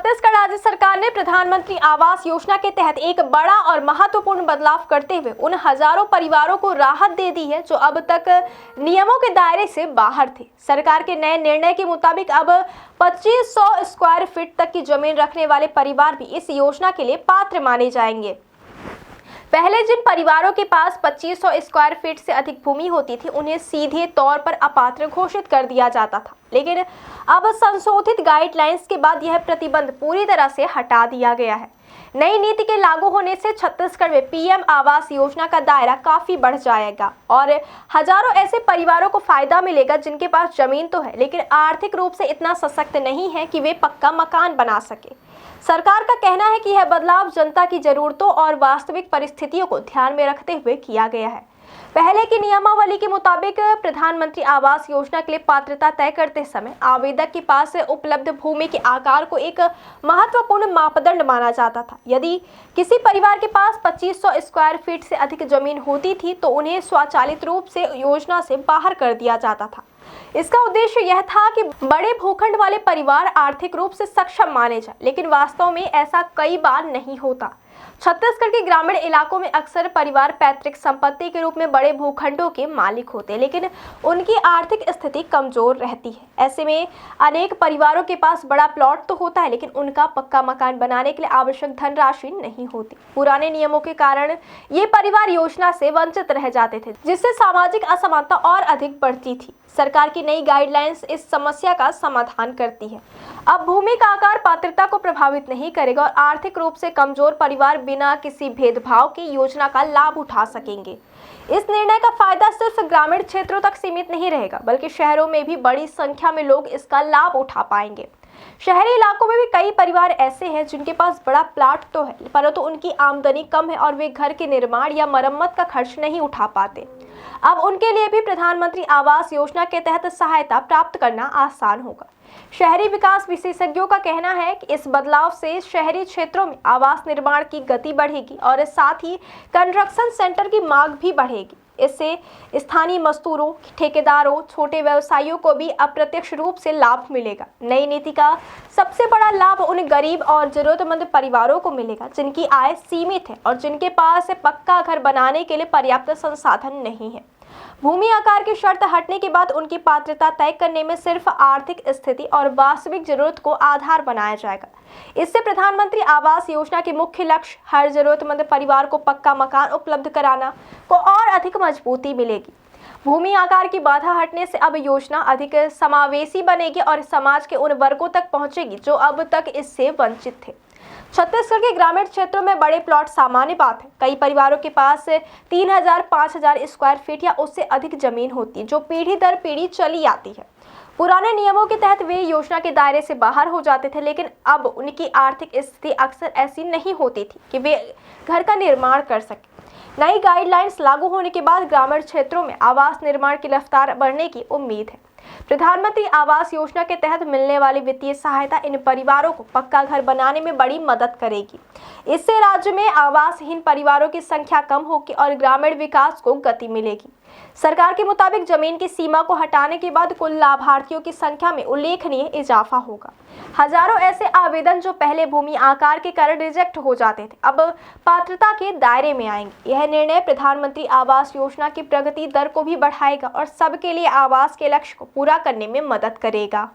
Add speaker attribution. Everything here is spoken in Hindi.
Speaker 1: छत्तीसगढ़ राज्य सरकार ने प्रधानमंत्री आवास योजना के तहत एक बड़ा और महत्वपूर्ण बदलाव करते हुए उन हजारों परिवारों को राहत दे दी है जो अब तक नियमों के दायरे से बाहर थे। सरकार के नए निर्णय के मुताबिक अब 2500 स्क्वायर फीट तक की जमीन रखने वाले परिवार भी इस योजना के लिए पात्र माने जाएंगे। पहले जिन परिवारों के पास 2500 स्क्वायर फीट से अधिक भूमि होती थी उन्हें सीधे तौर पर अपात्र घोषित कर दिया जाता था, लेकिन अब संशोधित गाइडलाइंस के बाद यह प्रतिबंध पूरी तरह से हटा दिया गया है। नई नीति के लागू होने से छत्तीसगढ़ में पीएम आवास योजना का दायरा काफी बढ़ जाएगा और हजारों ऐसे परिवारों को फायदा मिलेगा जिनके पास जमीन तो है लेकिन आर्थिक रूप से इतना सशक्त नहीं है कि वे पक्का मकान बना सके। सरकार का कहना है कि यह बदलाव जनता की जरूरतों और वास्तविक परिस्थितियों को ध्यान में रखते हुए किया गया है। पहले की नियमावली के मुताबिक प्रधानमंत्री आवास योजना के लिए पात्रता तय करते समय आवेदक के पास उपलब्ध भूमि के आकार को एक महत्वपूर्ण मापदंड माना जाता था। यदि किसी परिवार के पास 2500 स्क्वायर फीट से अधिक जमीन होती थी तो उन्हें स्वचालित रूप से योजना से बाहर कर दिया जाता था। इसका उद्देश्य यह था कि बड़े भूखंड वाले परिवार आर्थिक रूप से सक्षम माने जाए, लेकिन वास्तव में ऐसा कई बार नहीं होता। छत्तीसगढ़ के ग्रामीण इलाकों में अक्सर परिवार पैतृक संपत्ति के रूप में बड़े भूखंडों के मालिक होते हैं, लेकिन उनकी आर्थिक स्थिति कमजोर रहती है। ऐसे में अनेक परिवारों के पास बड़ा प्लॉट तो होता है लेकिन उनका पक्का मकान बनाने के लिए आवश्यक धनराशि नहीं होती। पुराने नियमों के कारण ये परिवार योजना से वंचित रह जाते थे, जिससे सामाजिक असमानता और अधिक बढ़ती थी। सरकार की नई गाइडलाइंस इस समस्या का समाधान करती है। अब भूमि का आकार पात्रता को प्रभावित नहीं करेगा और आर्थिक रूप से कमजोर परिवार बिना किसी भेदभाव के योजना का लाभ उठा सकेंगे। इस निर्णय का फायदा सिर्फ ग्रामीण क्षेत्रों तक सीमित नहीं रहेगा, बल्कि शहरों में भी बड़ी संख्या में लोग इसका लाभ उठा पाएंगे। शहरी इलाकों में भी कई परिवार ऐसे हैं जिनके पास बड़ा प्लॉट तो है परंतु उनकी आमदनी कम है और वे घर के निर्माण या मरम्मत का खर्च नहीं उठा पाते। अब उनके लिए भी प्रधानमंत्री आवास योजना के तहत सहायता प्राप्त करना आसान होगा। शहरी विकास विशेषज्ञों का कहना है कि इस बदलाव से शहरी क्षेत्रों में आवास निर्माण की गति बढ़ेगी और साथ ही कंस्ट्रक्शन सेंटर की मांग भी बढ़ेगी। इससे स्थानीय मजदूरों, ठेकेदारों, छोटे व्यवसायियों को भी अप्रत्यक्ष रूप से लाभ मिलेगा। नई नीति का सबसे बड़ा लाभ उन गरीब और जरूरतमंद परिवारों को मिलेगा जिनकी आय सीमित है और जिनके पास पक्का घर बनाने के लिए पर्याप्त संसाधन नहीं है। भूमि आकार की शर्त हटने के बाद उनकी पात्रता तय करने में सिर्फ आर्थिक स्थिति और वास्तविक जरूरत को आधार बनाया जाएगा। इससे प्रधानमंत्री आवास योजना के मुख्य लक्ष्य हर जरूरतमंद परिवार को पक्का मकान उपलब्ध कराना को और अधिक मजबूती मिलेगी। भूमि आकार की बाधा हटने से अब योजना अधिक समावेशी बनेगी और समाज के उन वर्गों तक पहुंचेगी जो अब तक इससे वंचित थे। छत्तीसगढ़ के ग्रामीण क्षेत्रों में बड़े प्लॉट सामान्य बात है। कई परिवारों के पास 3000-5000 स्क्वायर फीट या उससे अधिक जमीन होती है जो पीढ़ी दर पीढ़ी चली आती है। पुराने नियमों के तहत वे योजना के दायरे से बाहर हो जाते थे, लेकिन अब उनकी आर्थिक स्थिति अक्सर ऐसी नहीं होती थी कि वे घर का निर्माण कर सके। नई गाइडलाइंस लागू होने के बाद ग्रामीण क्षेत्रों में आवास निर्माण की रफ्तार बढ़ने की उम्मीद है। प्रधानमंत्री आवास योजना के तहत मिलने वाली वित्तीय सहायता इन परिवारों को पक्का घर बनाने में बड़ी मदद करेगी। इससे राज्य में आवासहीन परिवारों की संख्या कम होगी और ग्रामीण विकास को गति मिलेगी। सरकार के मुताबिक जमीन की सीमा को हटाने के बाद कुल लाभार्थियों की संख्या में उल्लेखनीय इजाफा होगा। हजारों ऐसे आवेदन जो पहले भूमि आकार के कारण रिजेक्ट हो जाते थे अब पात्रता के दायरे में आएंगे। यह निर्णय प्रधानमंत्री आवास योजना की प्रगति दर को भी बढ़ाएगा और सबके लिए आवास के लक्ष्य को पूरा करने में मदद करेगा।